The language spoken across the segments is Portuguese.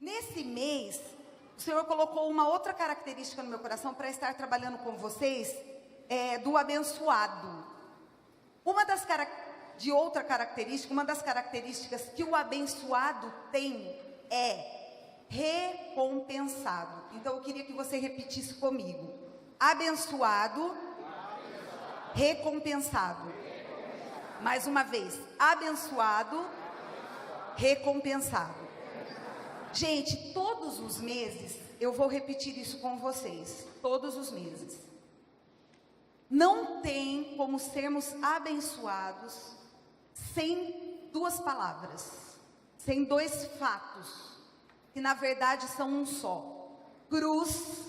Nesse mês, o Senhor colocou uma outra característica no meu coração para estar trabalhando com vocês, do abençoado. Uma das características que o abençoado tem é recompensado. Então eu queria que você repetisse comigo: abençoado, recompensado. Mais uma vez: abençoado, recompensado. Gente, todos os meses eu vou repetir isso com vocês. Todos os meses. Não tem como sermos abençoados sem duas palavras, sem dois fatos, que na verdade são um só. Cruz,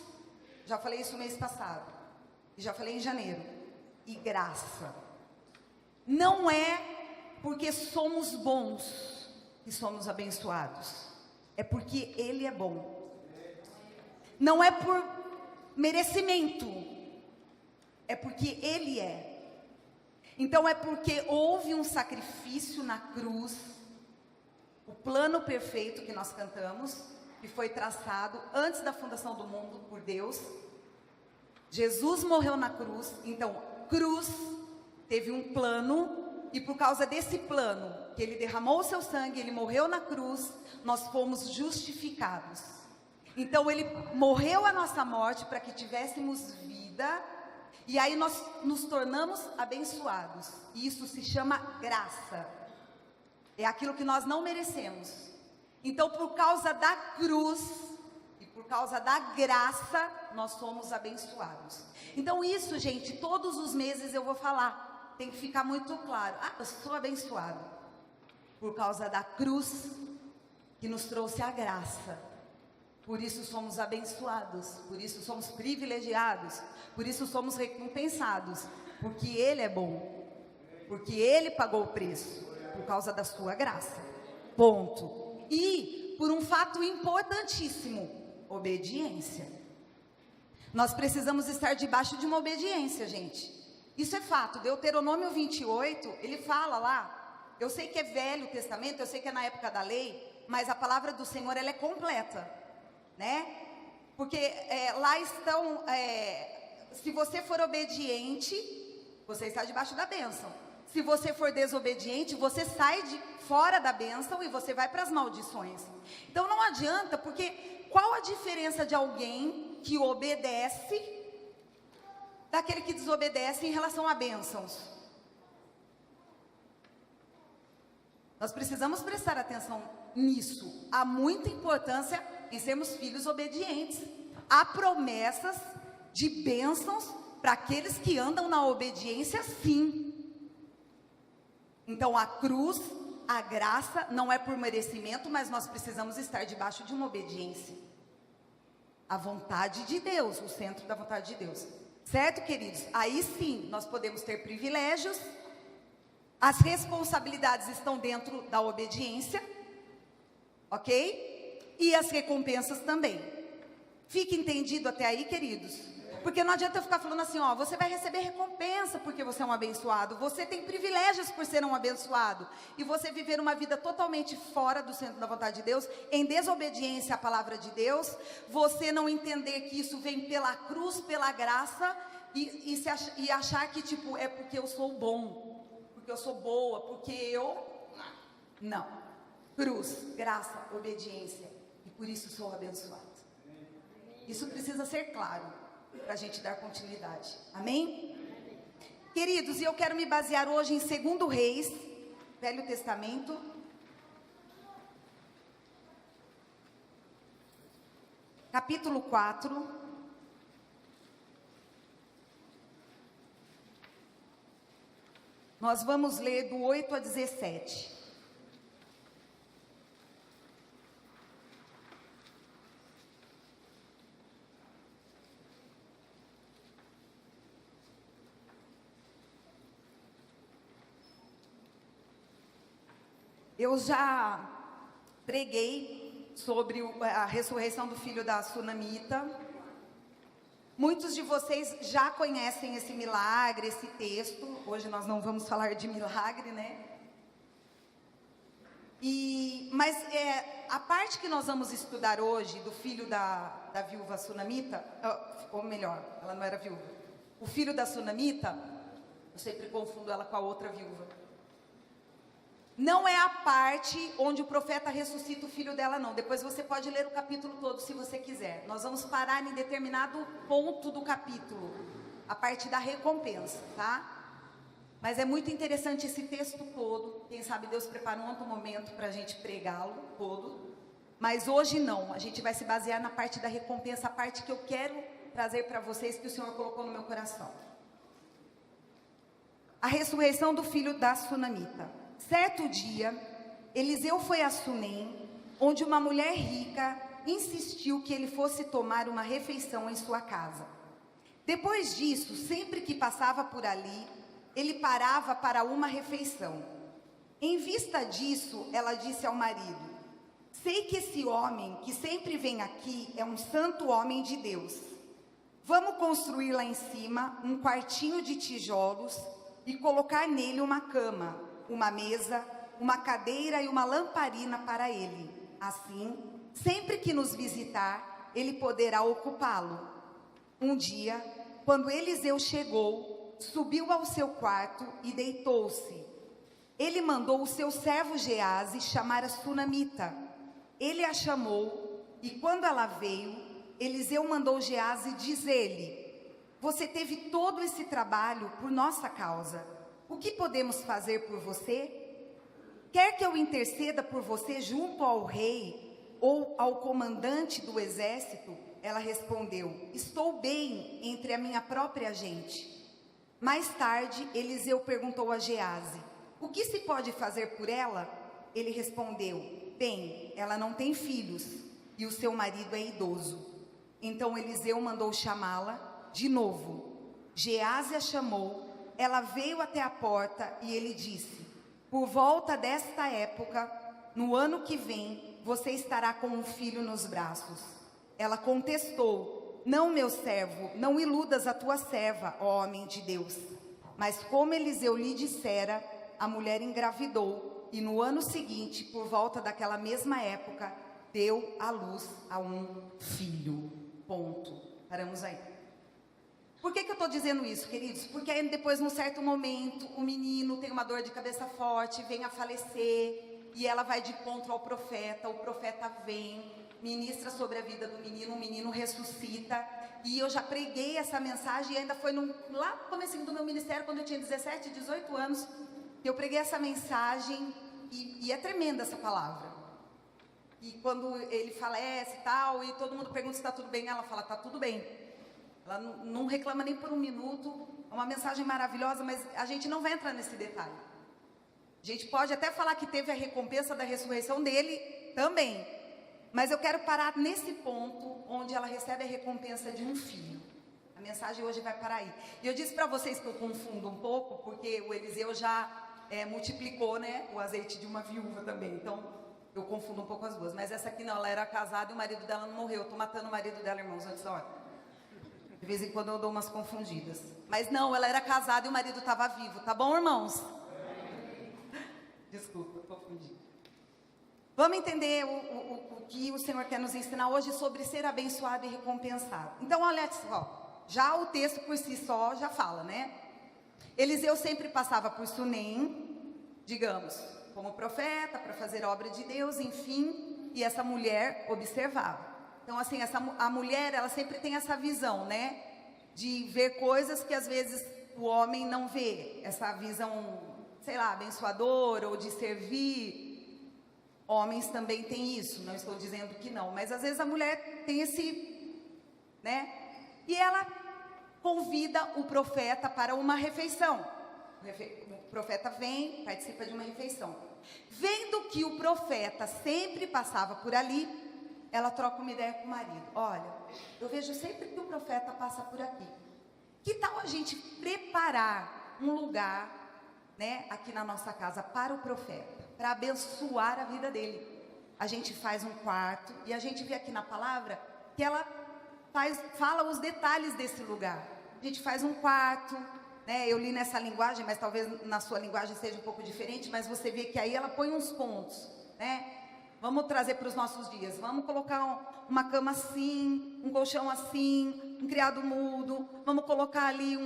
já falei isso mês passado, e já falei em janeiro, e graça. Não é porque somos bons que somos abençoados, é porque Ele é bom. Não é por merecimento, é porque Ele é. Então é porque houve um sacrifício na cruz, o plano perfeito que nós cantamos, que foi traçado antes da fundação do mundo por Deus. Jesus morreu na cruz, então cruz teve um plano, e por causa desse plano, que Ele derramou o seu sangue, Ele morreu na cruz, nós fomos justificados. Então Ele morreu a nossa morte para que tivéssemos vida, e aí nós nos tornamos abençoados. E isso se chama graça. É aquilo que nós não merecemos. Então por causa da cruz e por causa da graça, nós somos abençoados. Então isso, gente, todos os meses eu vou falar. Tem que ficar muito claro. Eu sou abençoado por causa da cruz que nos trouxe a graça. Por isso somos abençoados, por isso somos privilegiados, por isso somos recompensados, porque Ele é bom, porque Ele pagou o preço, por causa da sua graça. Ponto. E por um fato importantíssimo: obediência. Nós precisamos estar debaixo de uma obediência, gente. Isso é fato. Deuteronômio 28, ele fala lá, eu sei que é Velho Testamento, eu sei que é na época da lei, mas a palavra do Senhor, ela é completa, né? Porque lá estão, se você for obediente, você está debaixo da bênção. Se você for desobediente, você sai de fora da bênção e você vai para as maldições. Então não adianta, porque qual a diferença de alguém que obedece daquele que desobedece em relação a bênçãos? Nós precisamos prestar atenção nisso. Há muita importância em sermos filhos obedientes. Há promessas de bênçãos para aqueles que andam na obediência, sim. Então a cruz, a graça, não é por merecimento, mas nós precisamos estar debaixo de uma obediência. A vontade de Deus, o centro da vontade de Deus. Certo, queridos? Aí sim, nós podemos ter privilégios. As responsabilidades estão dentro da obediência. Ok? E as recompensas também. Fique entendido até aí, queridos? Porque não adianta eu ficar falando assim, você vai receber recompensa porque você é um abençoado. Você tem privilégios por ser um abençoado. E você viver uma vida totalmente fora do centro da vontade de Deus, em desobediência à palavra de Deus, você não entender que isso vem pela cruz, pela graça, e achar que tipo, é porque eu sou bom, porque eu sou boa, porque eu... Não. Cruz, graça, obediência. E por isso sou abençoado. Isso precisa ser claro, para a gente dar continuidade. Amém? Queridos, e eu quero me basear hoje em 2 Reis, Velho Testamento. Capítulo 4. Nós vamos ler do 8 a 17. Eu já preguei sobre a ressurreição do filho da Sunamita. Muitos de vocês já conhecem esse milagre, esse texto. Hoje nós não vamos falar de milagre, né? Mas a parte que nós vamos estudar hoje, do filho da viúva sunamita, ou melhor, ela não era viúva, o filho da sunamita, eu sempre confundo ela com a outra viúva, não é a parte onde o profeta ressuscita o filho dela, não. Depois você pode ler o capítulo todo se você quiser. Nós vamos parar em determinado ponto do capítulo, a parte da recompensa, tá? Mas é muito interessante esse texto todo. Quem sabe Deus prepara um outro momento para a gente pregá-lo todo. Mas hoje não, a gente vai se basear na parte da recompensa, a parte que eu quero trazer para vocês, que o Senhor colocou no meu coração. A ressurreição do filho da sunamita. Certo dia, Eliseu foi a Sunem, onde uma mulher rica insistiu que ele fosse tomar uma refeição em sua casa. Depois disso, sempre que passava por ali, ele parava para uma refeição. Em vista disso, ela disse ao marido: sei que esse homem que sempre vem aqui é um santo homem de Deus. Vamos construir lá em cima um quartinho de tijolos e colocar nele uma cama, uma mesa, uma cadeira e uma lamparina para ele. Assim, sempre que nos visitar, ele poderá ocupá-lo. Um dia, quando Eliseu chegou, subiu ao seu quarto e deitou-se. Ele mandou o seu servo Geazi chamar a sunamita. Ele a chamou e quando ela veio, Eliseu mandou Geazi dizer-lhe: você teve todo esse trabalho por nossa causa. O que podemos fazer por você? Quer que eu interceda por você junto ao rei ou ao comandante do exército? Ela respondeu: estou bem entre a minha própria gente. Mais tarde, Eliseu perguntou a Geazi: o que se pode fazer por ela? Ele respondeu: bem, ela não tem filhos e o seu marido é idoso. Então Eliseu mandou chamá-la de novo. Geazi a chamou. Ela veio até a porta e ele disse: por volta desta época, no ano que vem, você estará com um filho nos braços. Ela contestou: não, meu servo, não iludas a tua serva, ó homem de Deus. Mas como Eliseu lhe dissera, a mulher engravidou e no ano seguinte, por volta daquela mesma época, deu à luz a um filho. Ponto. Paramos aí. Por que eu estou dizendo isso, queridos? Porque aí depois, num certo momento, o menino tem uma dor de cabeça forte, vem a falecer, e ela vai de encontro ao profeta, o profeta vem, ministra sobre a vida do menino, o menino ressuscita, e eu já preguei essa mensagem, e ainda foi lá no comecinho do meu ministério, quando eu tinha 17, 18 anos, eu preguei essa mensagem, e é tremenda essa palavra. E quando ele falece e tal, e todo mundo pergunta se está tudo bem, ela fala: está tudo bem. Ela não reclama nem por um minuto. É uma mensagem maravilhosa, mas a gente não vai entrar nesse detalhe. A gente pode até falar que teve a recompensa da ressurreição dele também, mas eu quero parar nesse ponto onde ela recebe a recompensa de um filho. A mensagem hoje vai parar aí. E eu disse para vocês que eu confundo um pouco, porque o Eliseu já multiplicou, né, o azeite de uma viúva também. Então eu confundo um pouco as duas. Mas essa aqui não, ela era casada e o marido dela não morreu. Eu estou matando o marido dela, irmãos, antes da hora. De vez em quando eu dou umas confundidas. Mas não, ela era casada e o marido estava vivo. Tá bom, irmãos? Desculpa, eu confundi. Vamos entender o que o Senhor quer nos ensinar hoje sobre ser abençoado e recompensado. Então, olha só. Já o texto por si só já fala, né? Eliseu sempre passava por Sunem, digamos, como profeta, para fazer obra de Deus, enfim. E essa mulher observava. Então, assim, a mulher, ela sempre tem essa visão, né? De ver coisas que, às vezes, o homem não vê. Essa visão, sei lá, abençoadora ou de servir. Homens também têm isso, não estou dizendo que não. Mas, às vezes, a mulher tem esse, né? E ela convida o profeta para uma refeição. O profeta vem, participa de uma refeição. Vendo que o profeta sempre passava por ali, ela troca uma ideia com o marido. Olha, eu vejo sempre que o profeta passa por aqui. Que tal a gente preparar um lugar, né, aqui na nossa casa para o profeta, para abençoar a vida dele? A gente faz um quarto e a gente vê aqui na palavra que ela fala os detalhes desse lugar. A gente faz um quarto, né? Eu li nessa linguagem, mas talvez na sua linguagem seja um pouco diferente, mas você vê que aí ela põe uns pontos. né? Vamos trazer para os nossos dias. Vamos colocar uma cama assim, um colchão assim, um criado mudo. Vamos colocar ali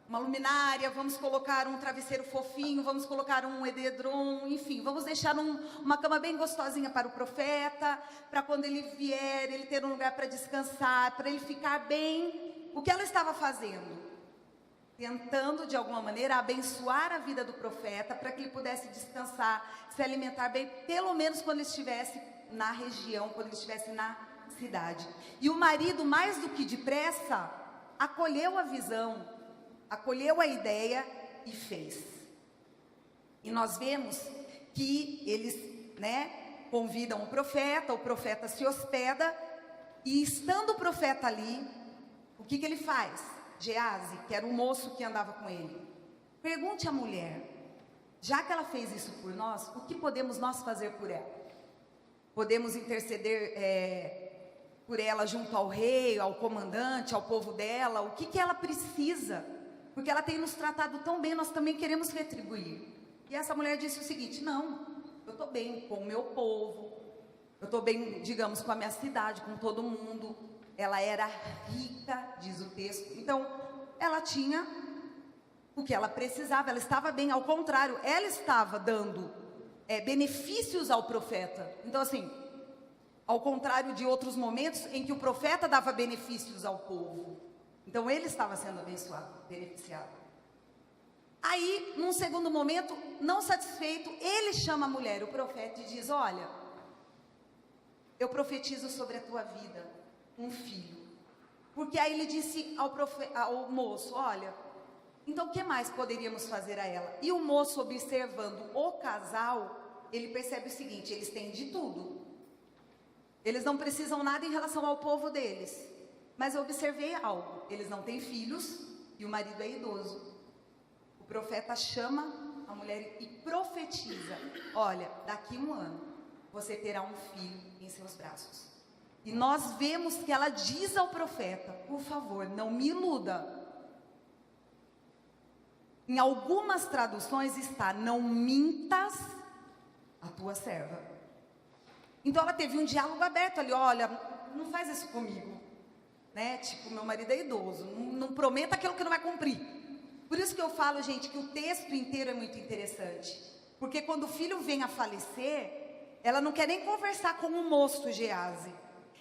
uma luminária. Vamos colocar um travesseiro fofinho. Vamos colocar um edredom. Enfim, vamos deixar uma cama bem gostosinha para o profeta. Para quando ele vier, ele ter um lugar para descansar. Para ele ficar bem. O que ela estava fazendo? Tentando, de alguma maneira, abençoar a vida do profeta, para que ele pudesse descansar, se alimentar bem, pelo menos quando ele estivesse na região, quando ele estivesse na cidade. E o marido, mais do que depressa, acolheu a visão, acolheu a ideia e fez. E nós vemos que eles, convidam o profeta se hospeda, e estando o profeta ali, o que ele faz? Geazi, que era o moço que andava com ele, pergunte à mulher, já que ela fez isso por nós, o que podemos nós fazer por ela? Podemos interceder por ela junto ao rei, ao comandante, ao povo dela? O que ela precisa? Porque ela tem nos tratado tão bem, nós também queremos retribuir. E essa mulher disse o seguinte: não, eu estou bem com o meu povo, eu estou bem, digamos, com a minha cidade, com todo mundo. Ela era rica, diz o texto. Então, ela tinha o que ela precisava, ela estava bem. Ao contrário, ela estava dando benefícios ao profeta. Então, assim, ao contrário de outros momentos em que o profeta dava benefícios ao povo. Então, ele estava sendo abençoado, beneficiado. Aí, num segundo momento, não satisfeito, ele chama a mulher, o profeta, e diz: olha, eu profetizo sobre a tua vida um filho. Porque aí ele disse ao moço: olha, então o que mais poderíamos fazer a ela? E o moço, observando o casal, ele percebe o seguinte: eles têm de tudo, eles não precisam nada em relação ao povo deles. Mas eu observei algo: eles não têm filhos e o marido é idoso. O profeta chama a mulher e profetiza: olha, daqui 1 ano você terá um filho em seus braços. E nós vemos que ela diz ao profeta: por favor, não me iluda. Em algumas traduções está: não mintas a tua serva. Então ela teve um diálogo aberto ali: olha, não faz isso comigo, tipo, meu marido é idoso, não prometa aquilo que não vai cumprir. Por isso que eu falo, gente, que o texto inteiro é muito interessante. Porque quando o filho vem a falecer, ela não quer nem conversar com o moço Geazi.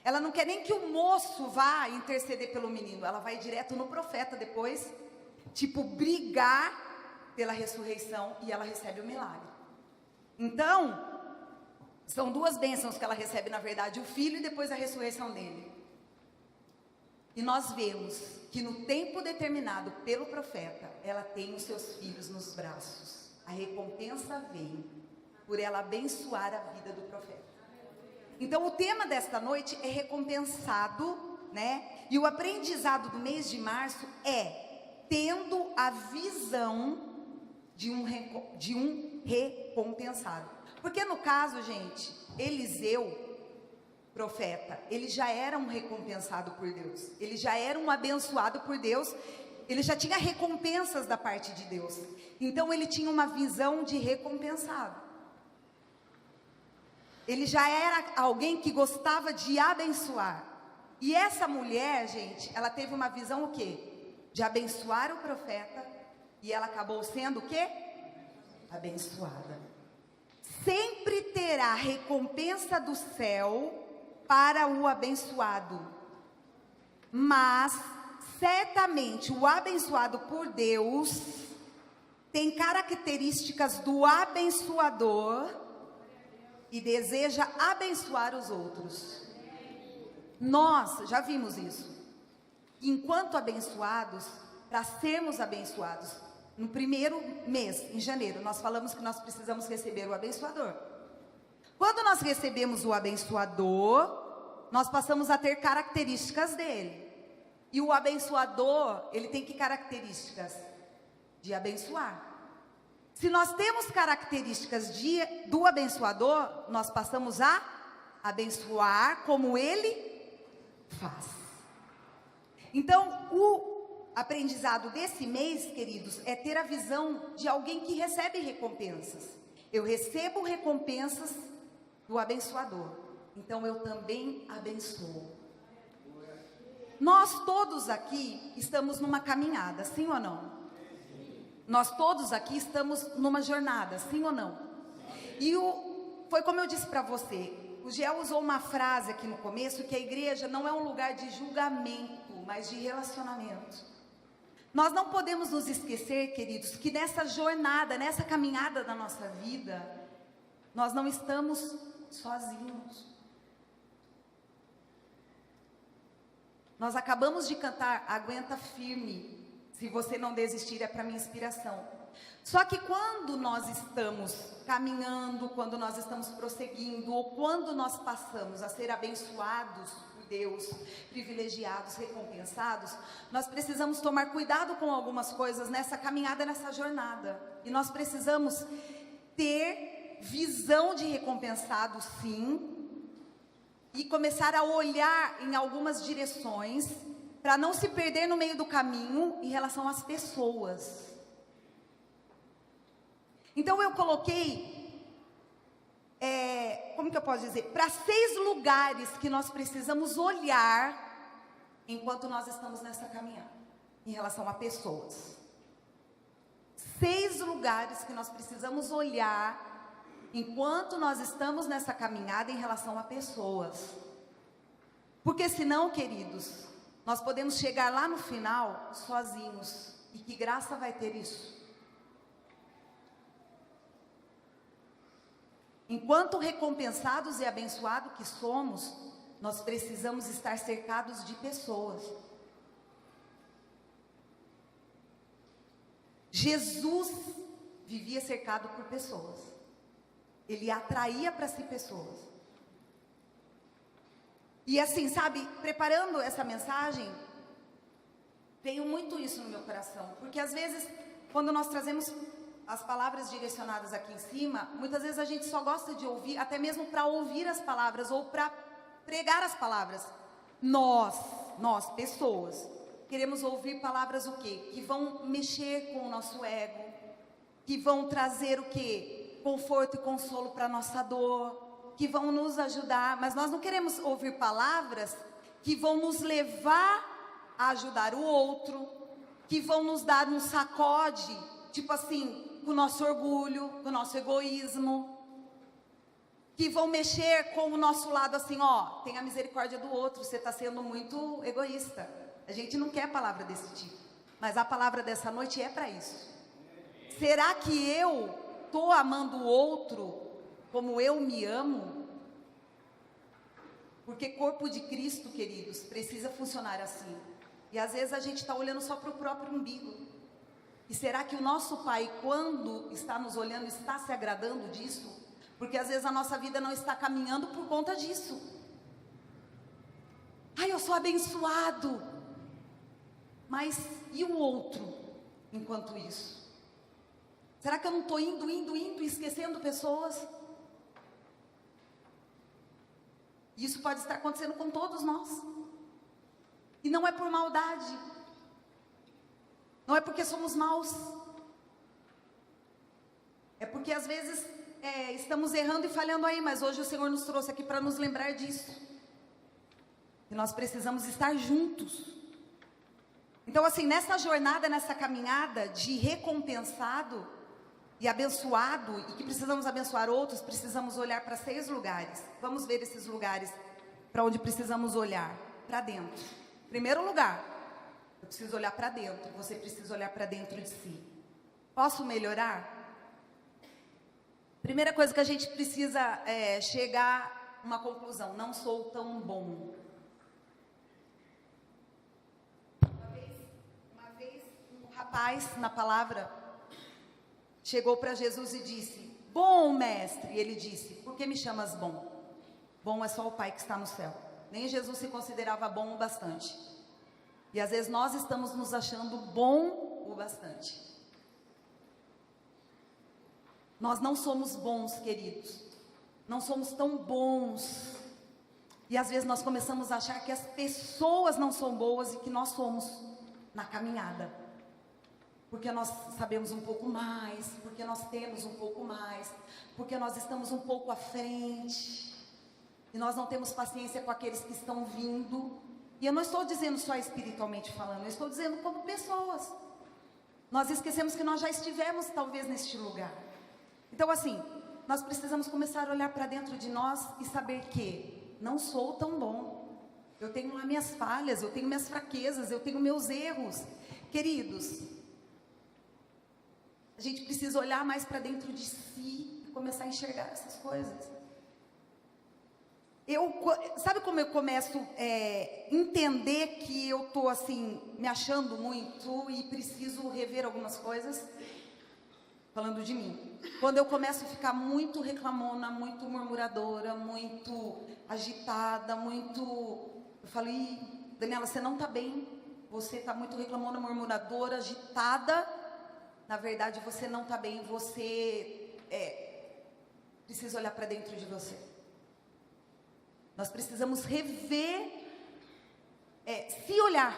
Ela não quer nem que o moço vá interceder pelo menino. Ela vai direto no profeta depois, brigar pela ressurreição, e ela recebe o milagre. Então, são 2 bênçãos que ela recebe, na verdade: o filho e depois a ressurreição dele. E nós vemos que no tempo determinado pelo profeta, ela tem os seus filhos nos braços. A recompensa vem por ela abençoar a vida do profeta. Então o tema desta noite é recompensado, E o aprendizado do mês de março é tendo a visão de um recompensado. Porque no caso, gente, Eliseu, profeta, ele já era um recompensado por Deus. Ele já era um abençoado por Deus. Ele já tinha recompensas da parte de Deus. Então ele tinha uma visão de recompensado. Ele já era alguém que gostava de abençoar. E essa mulher, gente, ela teve uma visão o quê? De abençoar o profeta. E ela acabou sendo o quê? Abençoada. Sempre terá recompensa do céu para o abençoado. Mas, certamente, o abençoado por Deus tem características do abençoador e deseja abençoar os outros. Nós já vimos isso. Enquanto abençoados, para sermos abençoados, no primeiro mês, em janeiro, nós falamos que nós precisamos receber o abençoador. Quando nós recebemos o abençoador, nós passamos a ter características dele. E o abençoador, ele tem que características? De abençoar. Se nós temos características do abençoador, nós passamos a abençoar como ele faz. Então, aprendizado desse mês, queridos, é ter a visão de alguém que recebe recompensas. Eu recebo recompensas do abençoador, então eu também abençoo. Nós todos aqui estamos numa caminhada, sim ou não? Nós todos aqui estamos numa jornada, sim ou não? E foi como eu disse para você, o Gel usou uma frase aqui no começo, que a igreja não é um lugar de julgamento, mas de relacionamento. Nós não podemos nos esquecer, queridos, que nessa jornada, nessa caminhada da nossa vida, nós não estamos sozinhos. Nós acabamos de cantar Aguenta Firme, se você não desistir é para minha inspiração. Só que quando nós estamos caminhando, quando nós estamos prosseguindo, ou quando nós passamos a ser abençoados por Deus, privilegiados, recompensados, nós precisamos tomar cuidado com algumas coisas nessa caminhada, nessa jornada. E nós precisamos ter visão de recompensado, sim, e começar a olhar em algumas direções, para não se perder no meio do caminho em relação às pessoas. Então eu coloquei, como que eu posso dizer? Para 6 lugares que nós precisamos olhar, enquanto nós estamos nessa caminhada, em relação a pessoas. 6 lugares que nós precisamos olhar, enquanto nós estamos nessa caminhada em relação a pessoas. Porque senão, queridos, nós podemos chegar lá no final sozinhos. E que graça vai ter isso? Enquanto recompensados e abençoados que somos, nós precisamos estar cercados de pessoas. Jesus vivia cercado por pessoas. Ele atraía para si pessoas. E assim, sabe, preparando essa mensagem, veio muito isso no meu coração. Porque às vezes, quando nós trazemos as palavras direcionadas aqui em cima, muitas vezes a gente só gosta de ouvir, até mesmo para ouvir as palavras, ou para pregar as palavras. Nós, pessoas, queremos ouvir palavras o quê? Que vão mexer com o nosso ego, que vão trazer o quê? Conforto e consolo para a nossa dor, que vão nos ajudar, mas nós não queremos ouvir palavras que vão nos levar a ajudar o outro, que vão nos dar um sacode, tipo assim, com o nosso orgulho, com o nosso egoísmo, que vão mexer com o nosso lado assim, ó, tenha misericórdia do outro, você está sendo muito egoísta. A gente não quer palavra desse tipo, mas a palavra dessa noite é para isso. Será que eu estou amando o outro como eu me amo? Porque corpo de Cristo, queridos, precisa funcionar assim. E às vezes a gente está olhando só para o próprio umbigo. E será que o nosso Pai, quando está nos olhando, está se agradando disso? Porque às vezes a nossa vida não está caminhando por conta disso. Ai, eu sou abençoado. Mas e o outro enquanto isso? Será que eu não estou indo e esquecendo pessoas? Isso pode estar acontecendo com todos nós. E não é por maldade. Não é porque somos maus. É porque às vezes estamos errando e falhando aí, mas hoje o Senhor nos trouxe aqui para nos lembrar disso. E nós precisamos estar juntos. Então assim, nessa jornada, nessa caminhada de recompensado e abençoado, e que precisamos abençoar outros, precisamos olhar para 6 lugares. Vamos ver esses lugares para onde precisamos olhar. Para dentro. Primeiro lugar, eu preciso olhar para dentro. Você precisa olhar para dentro de si. Posso melhorar? Primeira coisa que a gente precisa chegar a uma conclusão: não sou tão bom. Uma vez um rapaz na palavra chegou para Jesus e disse: bom mestre. E ele disse: por que me chamas bom? Bom é só o Pai que está no céu. Nem Jesus se considerava bom o bastante. E às vezes nós estamos nos achando bom o bastante. Nós não somos bons, queridos. Não somos tão bons. E às vezes nós começamos a achar que as pessoas não são boas e que nós somos. na caminhada. Porque nós sabemos um pouco mais, porque nós temos um pouco mais, porque nós estamos um pouco à frente, e nós não temos paciência com aqueles que estão vindo. E eu não estou dizendo só espiritualmente falando, eu estou dizendo como pessoas. Nós esquecemos que nós já estivemos talvez neste lugar. Então assim, nós precisamos começar a olhar para dentro de nós e saber que não sou tão bom. Eu tenho lá minhas falhas, eu tenho minhas fraquezas, eu tenho meus erros. Queridos, a gente precisa olhar mais para dentro de si e começar a enxergar essas coisas. Sabe como eu começo a entender que eu estou assim, me achando muito e preciso rever algumas coisas? Falando de mim. Quando eu começo a ficar muito reclamona, muito murmuradora, muito agitada, muito... Eu falo, Daniela, você não está bem. Você está muito reclamona, murmuradora, agitada. Na verdade, você não está bem. Você precisa olhar para dentro de você. Nós precisamos rever, se olhar.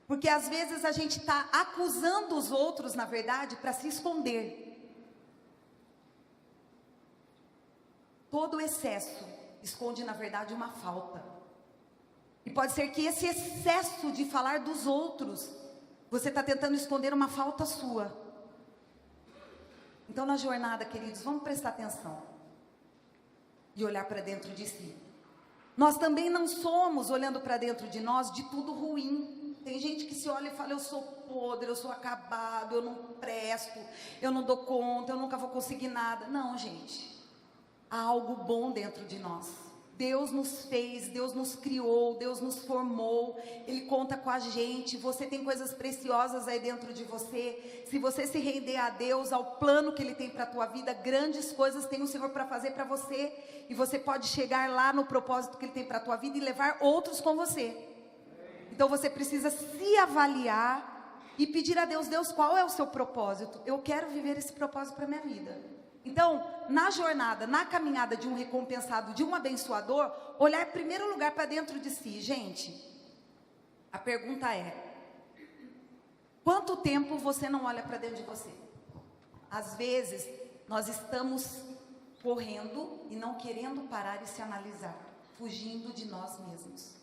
Porque às vezes a gente está acusando os outros, na verdade, para se esconder. Todo excesso esconde, na verdade, uma falta. E pode ser que esse excesso de falar dos outros, você está tentando esconder uma falta sua. Então, na jornada, queridos, vamos prestar atenção. E olhar para dentro de si. Nós também não somos, olhando para dentro de nós, de tudo ruim. Tem gente que se olha e fala, eu sou podre, eu sou acabado, eu não presto, eu não dou conta, eu nunca vou conseguir nada. Não, gente. Há algo bom dentro de nós. Deus nos fez, Deus nos criou, Deus nos formou, Ele conta com a gente. Você tem coisas preciosas aí dentro de você. Se você se render a Deus, ao plano que Ele tem para a tua vida, grandes coisas tem o Senhor para fazer para você. E você pode chegar lá no propósito que Ele tem para a tua vida e levar outros com você. Então você precisa se avaliar e pedir a Deus, Deus, qual é o seu propósito? Eu quero viver esse propósito para a minha vida. Então, na jornada, na caminhada de um recompensado, de um abençoador, olhar em primeiro lugar para dentro de si. Gente, a pergunta é, quanto tempo você não olha para dentro de você? Às vezes, nós estamos correndo e não querendo parar e se analisar, fugindo de nós mesmos.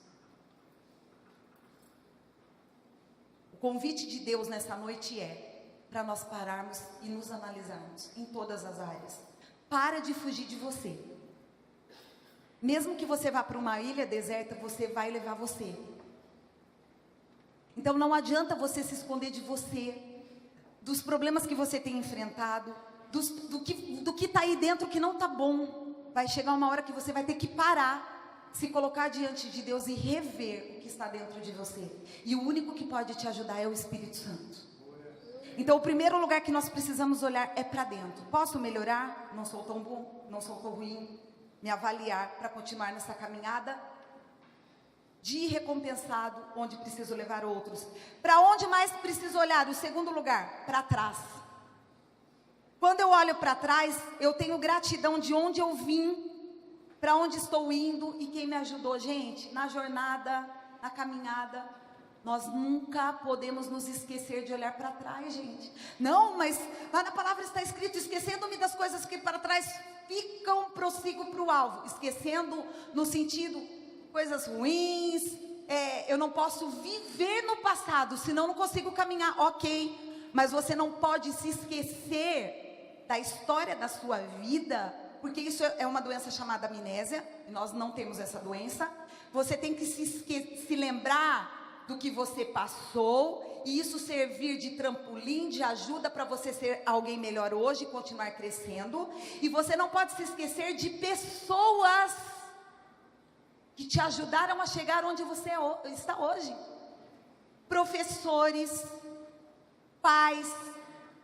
O convite de Deus nessa noite é para nós pararmos e nos analisarmos em todas as áreas. Para de fugir de você. Mesmo que você vá para uma ilha deserta, você vai levar você. Então não adianta você se esconder de você, dos problemas que você tem enfrentado, do que está aí dentro que não está bom. Vai chegar uma hora que você vai ter que parar, se colocar diante de Deus e rever o que está dentro de você. E o único que pode te ajudar é o Espírito Santo. Então o primeiro lugar que nós precisamos olhar é para dentro. Posso melhorar? Não sou tão bom, não sou tão ruim. Me avaliar para continuar nessa caminhada de recompensado, onde preciso levar outros. Para onde mais preciso olhar? O segundo lugar, para trás. Quando eu olho para trás, eu tenho gratidão de onde eu vim, para onde estou indo e quem me ajudou. Gente, na jornada, na caminhada, nós nunca podemos nos esquecer de olhar para trás, gente. Não, mas lá na palavra está escrito, esquecendo-me das coisas que para trás ficam, prossigo para o alvo. Esquecendo no sentido, coisas ruins, eu não posso viver no passado, senão não consigo caminhar, ok. Mas você não pode se esquecer da história da sua vida, porque isso é uma doença chamada amnésia, e nós não temos essa doença. Você tem que se lembrar do que você passou, e isso servir de trampolim, de ajuda para você ser alguém melhor hoje e continuar crescendo. E você não pode se esquecer de pessoas que te ajudaram a chegar onde você está hoje. Professores, pais,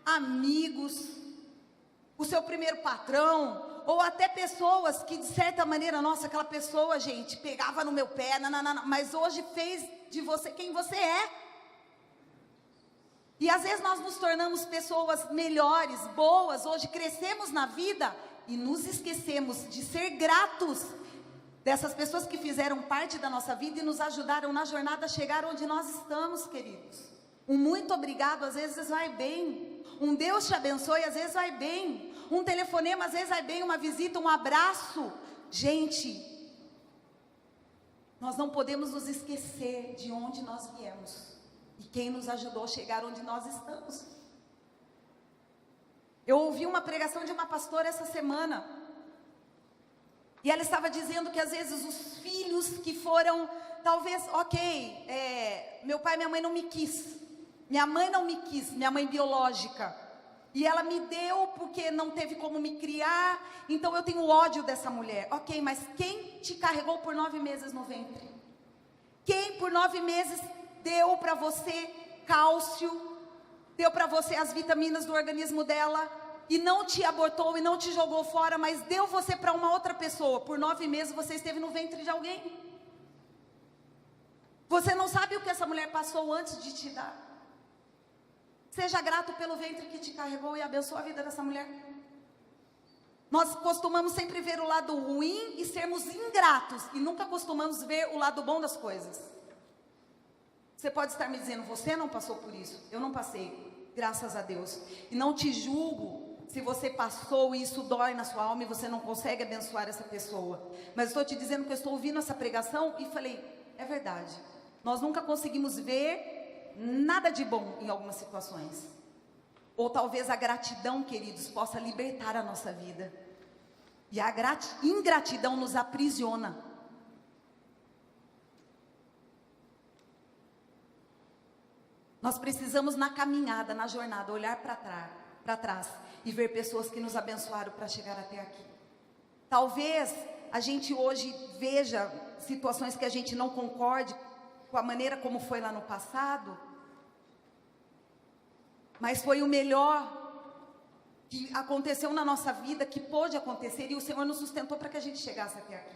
amigos, o seu primeiro patrão, ou até pessoas que de certa maneira, nossa, aquela pessoa, gente, pegava no meu pé, mas hoje fez de você quem você é. E às vezes nós nos tornamos pessoas melhores, boas, hoje crescemos na vida e nos esquecemos de ser gratos dessas pessoas que fizeram parte da nossa vida e nos ajudaram na jornada a chegar onde nós estamos, queridos. Um muito obrigado às vezes vai bem, um Deus te abençoe às vezes vai bem, um telefonema às vezes vai bem, uma visita, um abraço. Gente, nós não podemos nos esquecer de onde nós viemos e quem nos ajudou a chegar onde nós estamos. Eu ouvi uma pregação de uma pastora essa semana, e ela estava dizendo que às vezes os filhos que foram, talvez, meu pai e minha mãe não me quis, minha mãe não me quis, minha mãe biológica, e ela me deu porque não teve como me criar, então eu tenho ódio dessa mulher. Ok, mas quem te carregou por 9 meses no ventre? Quem por 9 meses deu para você cálcio, deu para você as vitaminas do organismo dela, e não te abortou e não te jogou fora, mas deu você para uma outra pessoa? Por 9 meses você esteve no ventre de alguém. Você não sabe o que essa mulher passou antes de te dar. Seja grato pelo ventre que te carregou e abençoa a vida dessa mulher. Nós costumamos sempre ver o lado ruim e sermos ingratos, e nunca costumamos ver o lado bom das coisas. Você pode estar me dizendo, você não passou por isso. Eu não passei, graças a Deus. E não te julgo se você passou e isso dói na sua alma e você não consegue abençoar essa pessoa. Mas estou te dizendo que eu estou ouvindo essa pregação e falei, é verdade. Nós nunca conseguimos ver nada de bom em algumas situações. Ou talvez a gratidão, queridos, possa libertar a nossa vida. E a ingratidão nos aprisiona. Nós precisamos na caminhada, na jornada, olhar para trás e ver pessoas que nos abençoaram para chegar até aqui. Talvez a gente hoje veja situações que a gente não concorde com a maneira como foi lá no passado, mas foi o melhor que aconteceu na nossa vida, que pôde acontecer, e o Senhor nos sustentou para que a gente chegasse até aqui.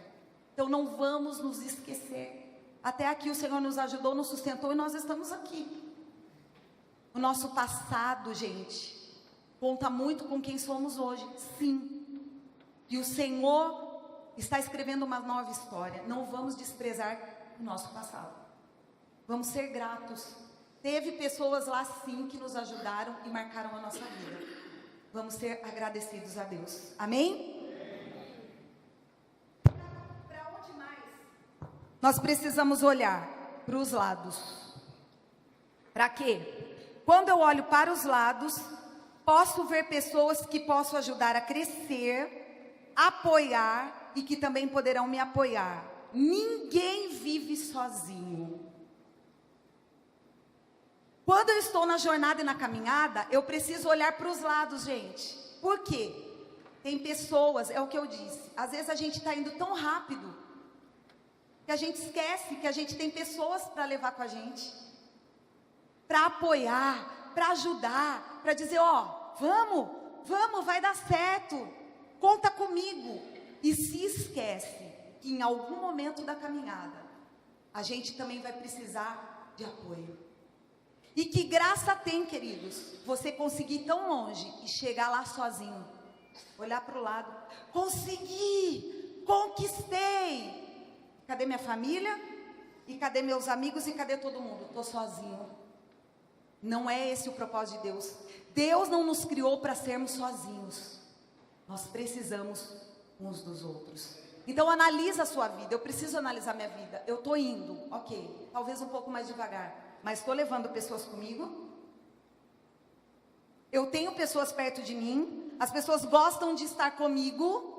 Então não vamos nos esquecer. Até aqui o Senhor nos ajudou, nos sustentou, e nós estamos aqui. O nosso passado, gente, conta muito com quem somos hoje, sim. E o Senhor está escrevendo uma nova história. Não vamos desprezar o nosso passado. Vamos ser gratos. Teve pessoas lá sim que nos ajudaram e marcaram a nossa vida. Vamos ser agradecidos a Deus. Amém? Para onde mais? Nós precisamos olhar para os lados. Para quê? Quando eu olho para os lados, posso ver pessoas que posso ajudar a crescer, apoiar e que também poderão me apoiar. Ninguém vive sozinho. Quando eu estou na jornada e na caminhada, eu preciso olhar para os lados, gente. Por quê? Tem pessoas, é o que eu disse, às vezes a gente está indo tão rápido, que a gente esquece que a gente tem pessoas para levar com a gente, para apoiar, para ajudar, para dizer, vamos, vai dar certo, conta comigo. E se esquece que em algum momento da caminhada, a gente também vai precisar de apoio. E que graça tem, queridos, você conseguir ir tão longe e chegar lá sozinho, olhar para o lado, consegui, conquistei. Cadê minha família? E cadê meus amigos? E cadê todo mundo? Estou sozinho. Não é esse o propósito de Deus. Deus não nos criou para sermos sozinhos. Nós precisamos uns dos outros. Então analisa a sua vida. Eu preciso analisar minha vida. Eu estou indo, ok, talvez um pouco mais devagar, mas estou levando pessoas comigo. Eu tenho pessoas perto de mim. As pessoas gostam de estar comigo,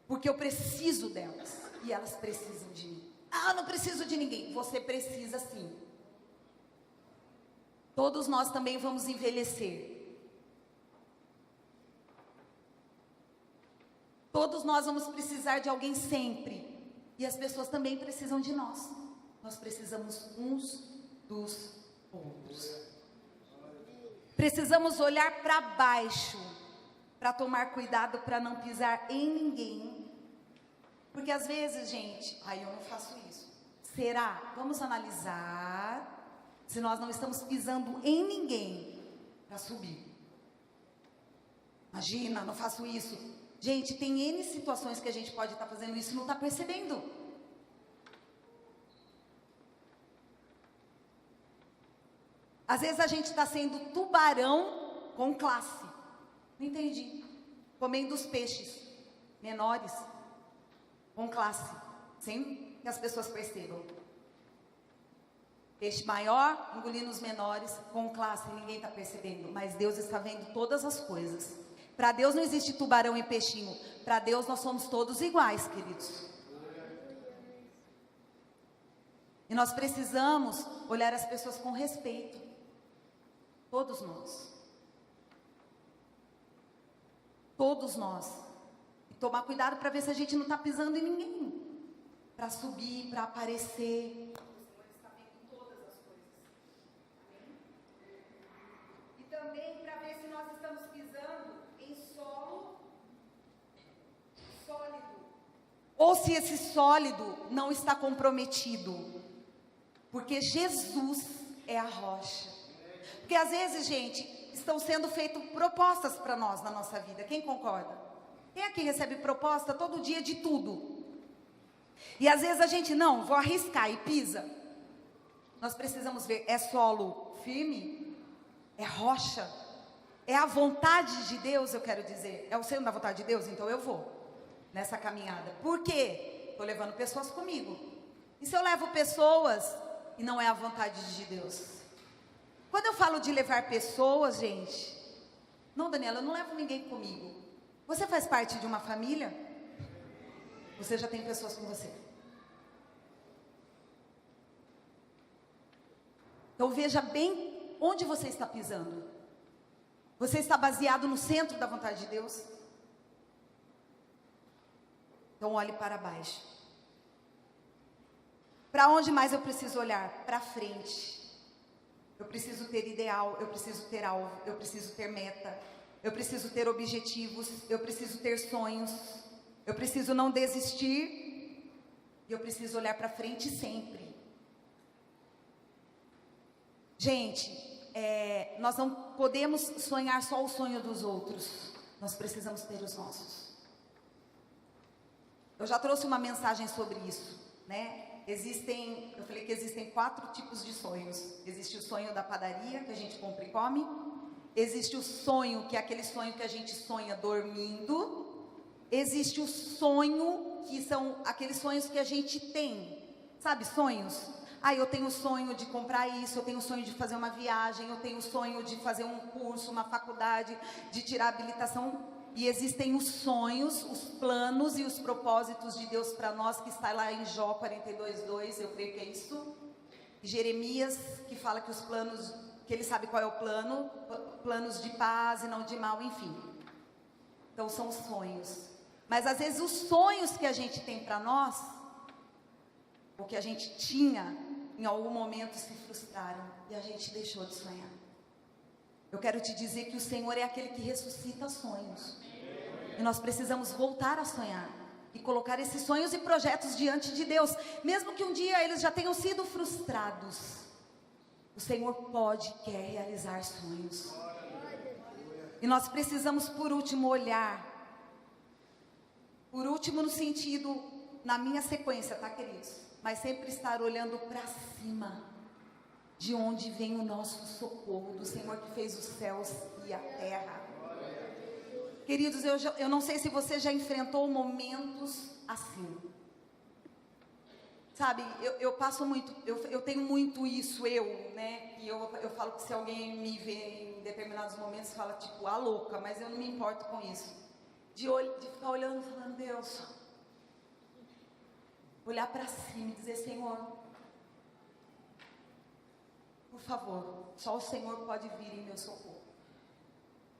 porque eu preciso delas e elas precisam de mim. Eu não preciso de ninguém. Você precisa sim. Todos nós também vamos envelhecer. Todos nós vamos precisar de alguém sempre. E as pessoas também precisam de nós. Nós precisamos uns dos outros. Precisamos olhar para baixo, para tomar cuidado para não pisar em ninguém. Porque às vezes, gente, eu não faço isso. Será? Vamos analisar se nós não estamos pisando em ninguém para subir. Imagina, não faço isso. Gente, tem N situações que a gente pode estar fazendo isso e não está percebendo. Às vezes a gente está sendo tubarão com classe. Não entendi. Comendo os peixes menores com classe, sem que as pessoas percebam. Peixe maior, engolindo os menores com classe, ninguém está percebendo. Mas Deus está vendo todas as coisas. Para Deus não existe tubarão e peixinho. Para Deus nós somos todos iguais, queridos. E nós precisamos olhar as pessoas com respeito. Todos nós. Todos nós. E tomar cuidado para ver se a gente não está pisando em ninguém. Para subir, para aparecer. O Senhor está vendo todas as coisas. Amém? E também para ver se nós estamos pisando em solo sólido. Ou se esse sólido não está comprometido. Porque Jesus é a rocha. Porque às vezes, gente, estão sendo feitas propostas para nós na nossa vida. Quem concorda? Quem aqui recebe proposta todo dia de tudo? E às vezes a gente, não, vou arriscar e pisa. Nós precisamos ver, é solo firme? É rocha? É a vontade de Deus, eu quero dizer. É o sendo da vontade de Deus? Então eu vou nessa caminhada. Por quê? Estou levando pessoas comigo. E se eu levo pessoas e não é a vontade de Deus? Quando eu falo de levar pessoas, gente, não, Daniela, eu não levo ninguém comigo. Você faz parte de uma família? Você já tem pessoas com você. Então veja bem onde você está pisando. Você está baseado no centro da vontade de Deus? Então olhe para baixo. Para onde mais eu preciso olhar? Para frente. Eu preciso ter ideal, eu preciso ter alvo, eu preciso ter meta, eu preciso ter objetivos, eu preciso ter sonhos, eu preciso não desistir, e eu preciso olhar para frente sempre. Gente, nós não podemos sonhar só o sonho dos outros, nós precisamos ter os nossos. Eu já trouxe uma mensagem sobre isso, né? Eu falei que existem 4 tipos de sonhos. Existe o sonho da padaria, que a gente compra e come. Existe o sonho, que é aquele sonho que a gente sonha dormindo. Existe o sonho, que são aqueles sonhos que a gente tem. Sabe, sonhos? Eu tenho o sonho de comprar isso, eu tenho o sonho de fazer uma viagem, eu tenho o sonho de fazer um curso, uma faculdade, de tirar habilitação. E existem os sonhos, os planos e os propósitos de Deus para nós, que está lá em Jó 42:2, eu creio que é isso. Jeremias, que fala que os planos, que ele sabe qual é o plano, planos de paz e não de mal, enfim. Então são os sonhos. Mas às vezes os sonhos que a gente tem para nós, ou que a gente tinha, em algum momento se frustraram e a gente deixou de sonhar. Eu quero te dizer que o Senhor é aquele que ressuscita sonhos. E nós precisamos voltar a sonhar. E colocar esses sonhos e projetos diante de Deus. Mesmo que um dia eles já tenham sido frustrados. O Senhor pode e quer realizar sonhos. E nós precisamos, por último, olhar. Por último no sentido, na minha sequência, tá, queridos? Mas sempre estar olhando para cima. De onde vem o nosso socorro, do Senhor que fez os céus e a terra. Queridos, eu não sei se você já enfrentou momentos assim. Sabe, eu passo muito, eu tenho muito isso, né? E eu falo que se alguém me vê em determinados momentos, fala tipo, a louca, mas eu não me importo com isso. De ficar olhando e falando, Deus, olhar para cima e dizer, Senhor, por favor, só o Senhor pode vir em meu socorro.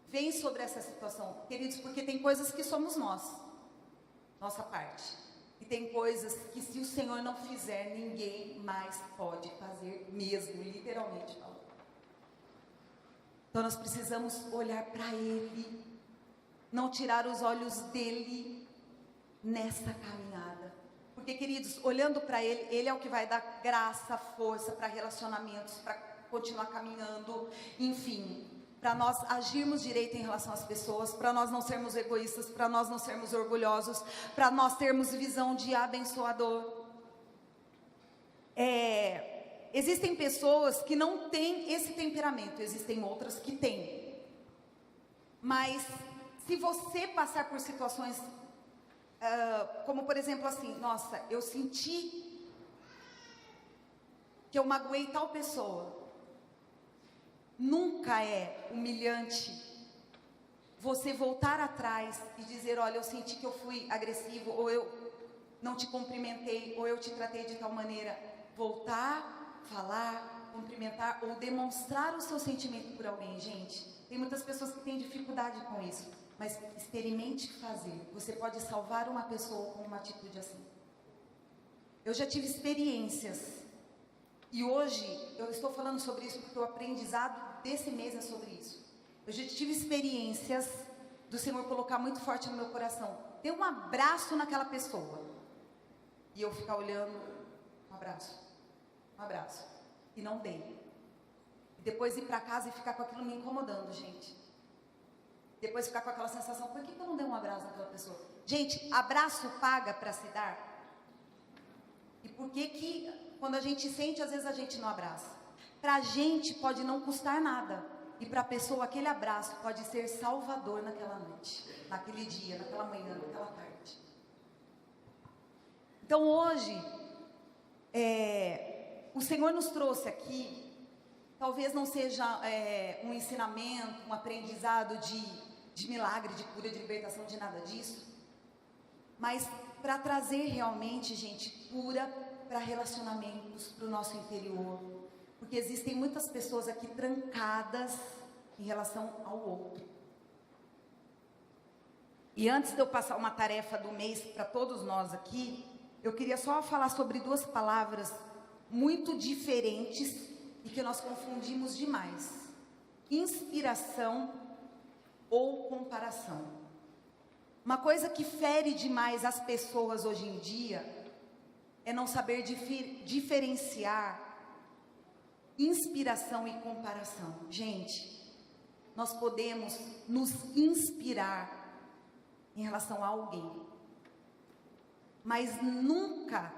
Vem sobre essa situação, queridos, porque tem coisas que somos nós, nossa parte. E tem coisas que se o Senhor não fizer, ninguém mais pode fazer mesmo, literalmente falando. Então nós precisamos olhar para Ele, não tirar os olhos dEle nessa caminhada. Porque, queridos, olhando para Ele, Ele é o que vai dar graça, força para relacionamentos, para continuar caminhando, enfim. para nós agirmos direito em relação às pessoas, para nós não sermos egoístas, para nós não sermos orgulhosos, para nós termos visão de abençoador. Existem pessoas que não têm esse temperamento, existem outras que têm. Mas se você passar por situações, como por exemplo assim, nossa, eu senti que eu magoei tal pessoa, nunca é humilhante você voltar atrás e dizer, olha, eu senti que eu fui agressivo, ou eu não te cumprimentei, ou eu te tratei de tal maneira. Voltar, falar, cumprimentar, ou demonstrar o seu sentimento por alguém, gente. Tem muitas pessoas que têm dificuldade com isso, mas experimente fazer. Você pode salvar uma pessoa com uma atitude assim. Eu já tive experiências. E hoje, eu estou falando sobre isso porque o aprendizado desse mês é sobre isso. Eu já tive experiências do Senhor colocar muito forte no meu coração. Dê um abraço naquela pessoa. E eu ficar olhando, um abraço. E não dei. E depois ir para casa e ficar com aquilo me incomodando, gente. Depois ficar com aquela sensação, por que eu não dei um abraço naquela pessoa? Gente, abraço paga para se dar? E por que quando a gente sente, às vezes a gente não abraça? Para a gente pode não custar nada. E para a pessoa, aquele abraço pode ser salvador naquela noite, naquele dia, naquela manhã, naquela tarde. Então hoje, o Senhor nos trouxe aqui, talvez não seja um ensinamento, um aprendizado de milagre, de cura, de libertação, de nada disso, mas para trazer realmente, gente, cura para relacionamentos, para o nosso interior, porque existem muitas pessoas aqui trancadas em relação ao outro. E antes de eu passar uma tarefa do mês para todos nós aqui, eu queria só falar sobre duas palavras muito diferentes e que nós confundimos demais: inspiração ou comparação. Uma coisa que fere demais as pessoas hoje em dia é não saber diferenciar inspiração e comparação. Gente, nós podemos nos inspirar em relação a alguém, mas nunca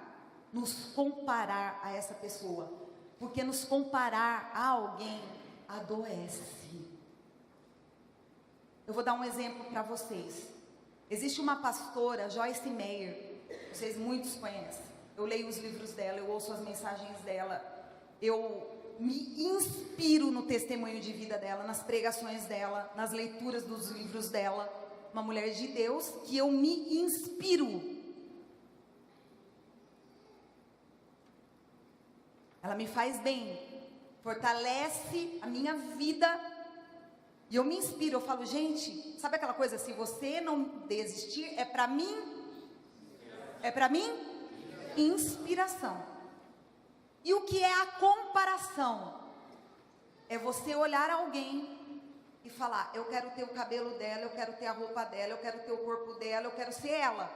nos comparar a essa pessoa, porque nos comparar a alguém adoece. Eu vou dar um exemplo para vocês. Existe uma pastora, Joyce Meyer, vocês muitos conhecem. Eu leio os livros dela, eu ouço as mensagens dela, eu me inspiro no testemunho de vida dela, nas pregações dela, nas leituras dos livros dela. Uma mulher de Deus que eu me inspiro. Ela me faz bem, fortalece a minha vida. E eu me inspiro, eu falo, gente, sabe aquela coisa, se você não desistir, é para mim, inspiração. E o que é a comparação? É você olhar alguém e falar, eu quero ter o cabelo dela, eu quero ter a roupa dela, eu quero ter o corpo dela, eu quero ser ela.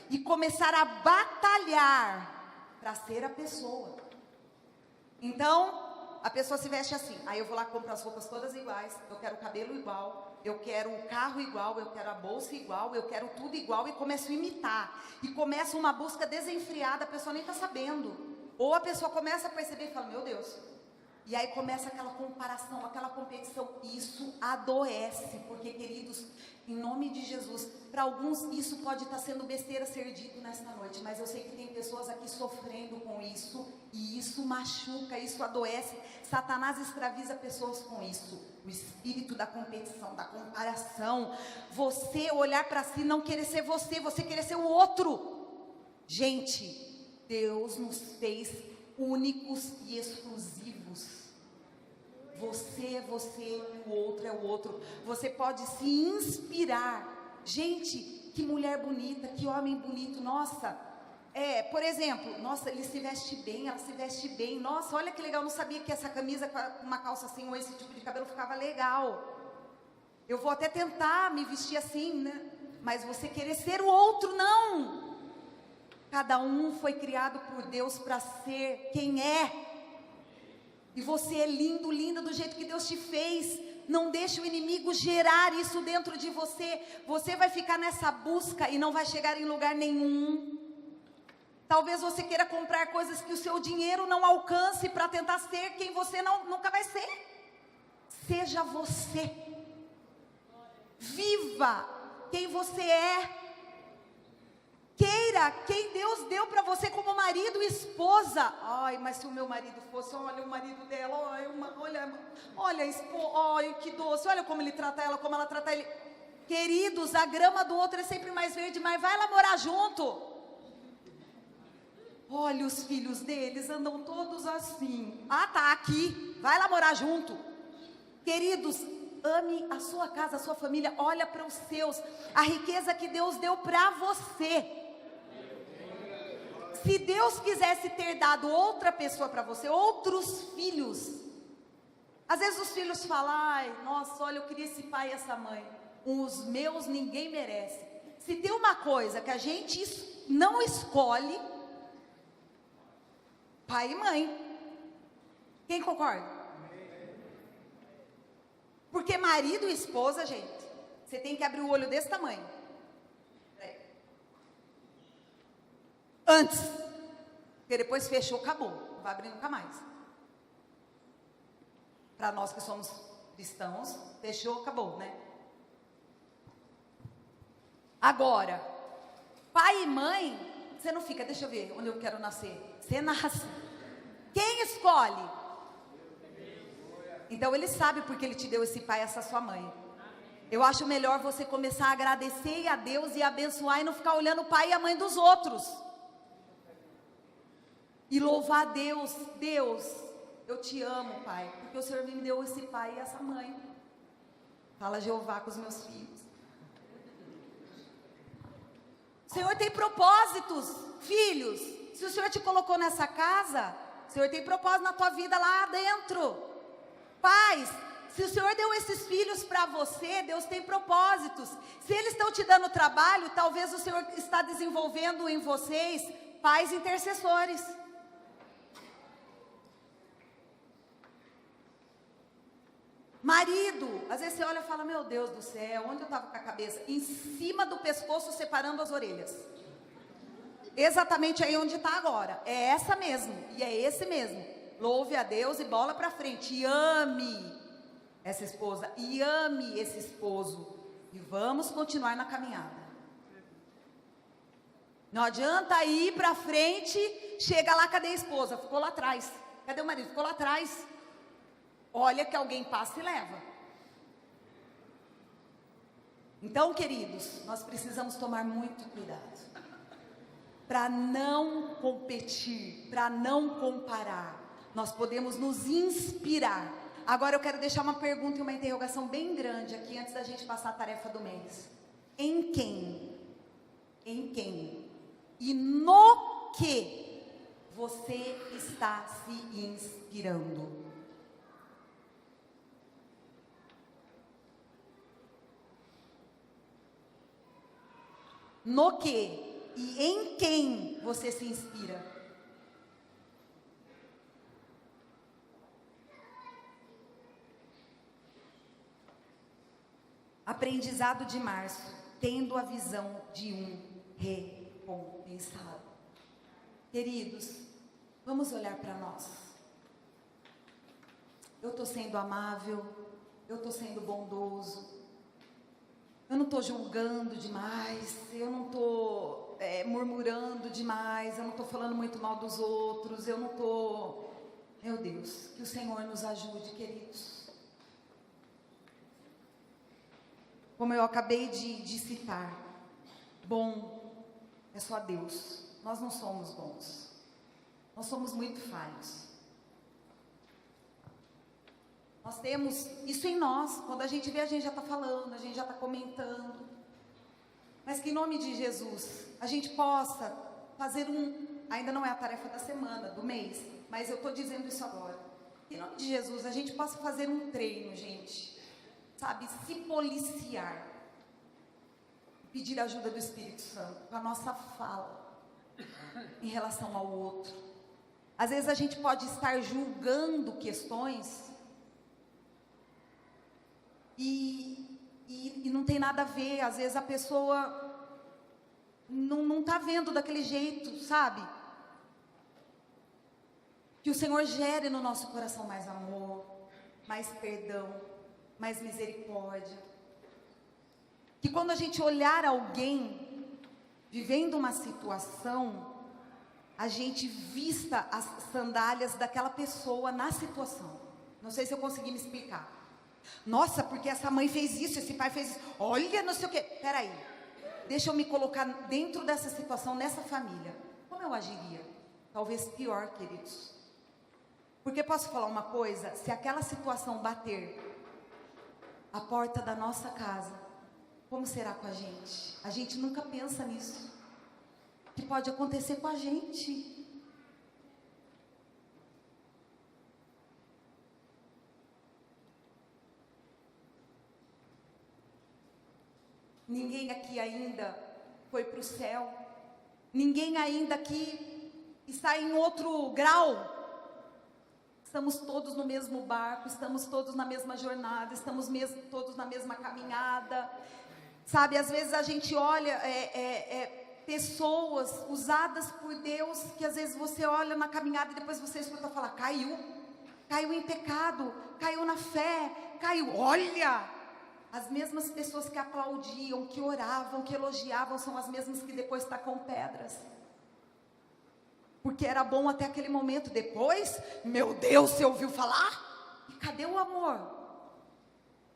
E começar a batalhar para ser a pessoa. Então, a pessoa se veste assim, aí eu vou lá, compro as roupas todas iguais, eu quero o cabelo igual, eu quero o carro igual, eu quero a bolsa igual, eu quero tudo igual, e começo a imitar. E começa uma busca desenfreada, a pessoa nem está sabendo. Ou a pessoa começa a perceber e fala, meu Deus. E aí começa aquela comparação, aquela competição. Isso adoece, porque, queridos, em nome de Jesus, para alguns isso pode estar sendo besteira ser dito nesta noite, mas eu sei que tem pessoas aqui sofrendo com isso, e isso machuca, isso adoece. Satanás escraviza pessoas com isso, o espírito da competição, da comparação, você olhar para si, não querer ser você, você querer ser o outro. Gente, Deus nos fez únicos e exclusivos. Você é você, o outro é o outro. Você pode se inspirar. Gente, que mulher bonita, que homem bonito. Nossa, por exemplo, nossa, ele se veste bem, ela se veste bem. Nossa, olha que legal, eu não sabia que essa camisa com uma calça assim ou esse tipo de cabelo ficava legal. Eu vou até tentar me vestir assim, né? Mas você querer ser o outro, não. Cada um foi criado por Deus para ser quem é. E você é lindo, linda do jeito que Deus te fez. não deixe o inimigo gerar isso dentro de você. Você vai ficar nessa busca e não vai chegar em lugar nenhum. Talvez você queira comprar coisas que o seu dinheiro não alcance para tentar ser quem você nunca vai ser. Seja você. Viva quem você é. Queira quem Deus deu para você como marido e esposa. Ai, mas se o meu marido fosse, olha o marido dela, olha que doce, olha como ele trata ela, como ela trata ele. Queridos, a grama do outro é sempre mais verde, mas vai lá morar junto. Olha, os filhos deles andam todos assim. Ah, tá, aqui, vai lá morar junto. Queridos, ame a sua casa, a sua família, olha para os seus, a riqueza que Deus deu para você. Se Deus quisesse ter dado outra pessoa para você, outros filhos, às vezes os filhos falam, ai, nossa, olha, eu queria esse pai e essa mãe. Os meus ninguém merece. Se tem uma coisa que a gente não escolhe, pai e mãe. Quem concorda? Porque marido e esposa, gente, você tem que abrir o olho desse tamanho. Antes, porque depois fechou, acabou, não vai abrir nunca mais. Para nós que somos cristãos, fechou, acabou, né? Agora, pai e mãe, você não fica, deixa eu ver onde eu quero nascer. Você nasce. Quem escolhe? Então ele sabe porque ele te deu esse pai e essa sua mãe. Eu acho melhor você começar a agradecer a Deus e abençoar e não ficar olhando o pai e a mãe dos outros. E louvar a Deus. Deus, eu te amo, pai, porque o Senhor me deu esse pai e essa mãe. Fala Jeová com os meus filhos. O Senhor tem propósitos, filhos. Se o Senhor te colocou nessa casa, o Senhor tem propósito na tua vida lá dentro. Pais, se o Senhor deu esses filhos para você, Deus tem propósitos. Se eles estão te dando trabalho, talvez o Senhor está desenvolvendo em vocês pais intercessores. Marido, às vezes você olha e fala, meu Deus do céu, onde eu estava com a cabeça? Em cima do pescoço, separando as orelhas. Exatamente aí onde está agora. É essa mesmo, e é esse mesmo. Louve a Deus e bola para frente. E ame essa esposa, e ame esse esposo. E vamos continuar na caminhada. Não adianta ir para frente, chega lá, cadê a esposa? Ficou lá atrás. Cadê o marido? Ficou lá atrás. Olha que alguém passa e leva. Então, queridos, nós precisamos tomar muito cuidado para não competir, para não comparar. Nós podemos nos inspirar. Agora eu quero deixar uma pergunta e uma interrogação bem grande aqui antes da gente passar a tarefa do mês. Em quem? Em quem? E no que você está se inspirando? No que e em quem você se inspira? Aprendizado de março, tendo a visão de um recompensado. Queridos, vamos olhar para nós. Eu estou sendo amável, eu estou sendo bondoso. Eu não estou julgando demais, eu não estou murmurando demais, eu não estou falando muito mal dos outros, eu não estou... Meu Deus, que o Senhor nos ajude, queridos. Como eu acabei de citar, bom é só Deus, nós não somos bons, nós somos muito falhos. Nós temos isso em nós. Quando a gente vê, a gente já está falando, a gente já está comentando. Mas que em nome de Jesus, a gente possa fazer ainda não é a tarefa da semana, do mês, mas eu estou dizendo isso agora. Que em nome de Jesus, a gente possa fazer um treino, gente. Sabe, se policiar. Pedir a ajuda do Espírito Santo para a nossa fala em relação ao outro. Às vezes a gente pode estar julgando questões e não tem nada a ver. Às vezes a pessoa não está vendo daquele jeito, sabe? Que o Senhor gere no nosso coração mais amor, mais perdão, mais misericórdia. Que quando a gente olhar alguém vivendo uma situação, a gente vista as sandálias daquela pessoa na situação. Não sei se eu consegui me explicar. Nossa, porque essa mãe fez isso, esse pai fez isso. Olha, não sei o quê. Peraí, deixa eu me colocar dentro dessa situação, nessa família. Como eu agiria? Talvez pior, queridos. Porque posso falar uma coisa? Se aquela situação bater a porta da nossa casa, como será com a gente? A gente nunca pensa nisso. Que pode acontecer com a gente. Ninguém aqui ainda foi para o céu. Ninguém ainda aqui está em outro grau. Estamos todos no mesmo barco, estamos todos na mesma jornada, estamos todos na mesma caminhada. Sabe, às vezes a gente olha pessoas usadas por Deus, que às vezes você olha na caminhada e depois você escuta falar, caiu em pecado, caiu na fé, olha, as mesmas pessoas que aplaudiam, que oravam, que elogiavam, são as mesmas que depois tacam pedras, porque era bom até aquele momento. Depois, meu Deus, você ouviu falar? E cadê o amor?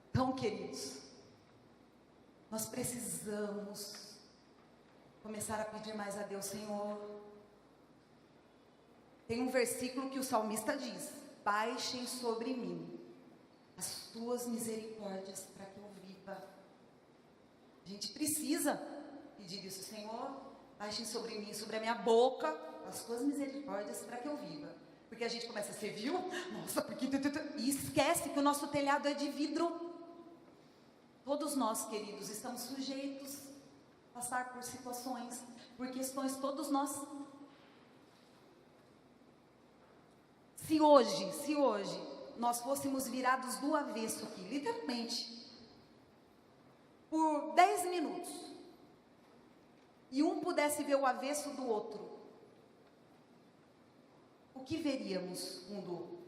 Então, queridos, nós precisamos começar a pedir mais a Deus. Senhor, tem um versículo que o salmista diz: baixem sobre mim as tuas misericórdias para que eu viva. A gente precisa pedir isso. Senhor, baixem sobre mim, sobre a minha boca, as tuas misericórdias para que eu viva. Porque a gente começa, você viu? Nossa, porque... E esquece que o nosso telhado é de vidro. Todos nós, queridos, estamos sujeitos a passar por situações, por questões, todos nós. Se hoje nós fôssemos virados do avesso aqui, literalmente, por 10 minutos, e um pudesse ver o avesso do outro, o que veríamos um do outro?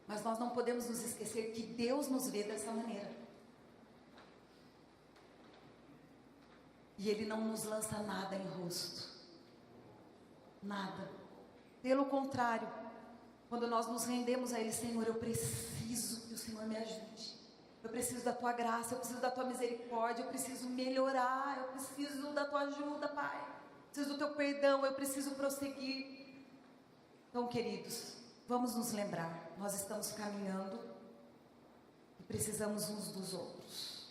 Mas nós não podemos nos esquecer que Deus nos vê dessa maneira. E Ele não nos lança nada em rosto. Nada. Pelo contrário, quando nós nos rendemos a Ele, Senhor, eu preciso que o Senhor me ajude. Eu preciso da Tua graça, eu preciso da Tua misericórdia, eu preciso melhorar, eu preciso da Tua ajuda, Pai. Eu preciso do Teu perdão, eu preciso prosseguir. Então, queridos, vamos nos lembrar, nós estamos caminhando e precisamos uns dos outros.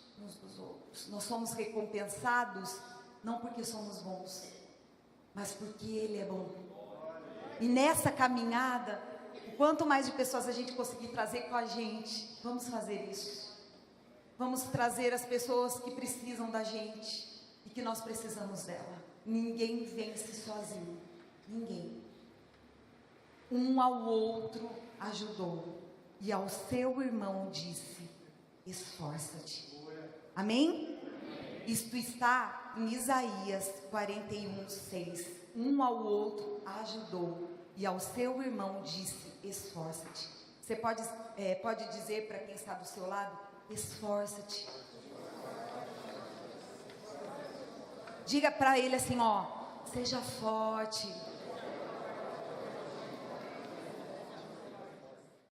Nós somos recompensados não porque somos bons, mas porque Ele é bom. E nessa caminhada, quanto mais de pessoas a gente conseguir trazer com a gente, vamos fazer isso. Vamos trazer as pessoas que precisam da gente e que nós precisamos dela. Ninguém vence sozinho, ninguém. Um ao outro ajudou, e ao seu irmão disse: esforça-te. Amém? Isto está em Isaías 41:6. Um ao outro ajudou, e ao seu irmão disse: esforça-te. Você pode dizer para quem está do seu lado: esforça-te. Diga para ele assim, ó: seja forte,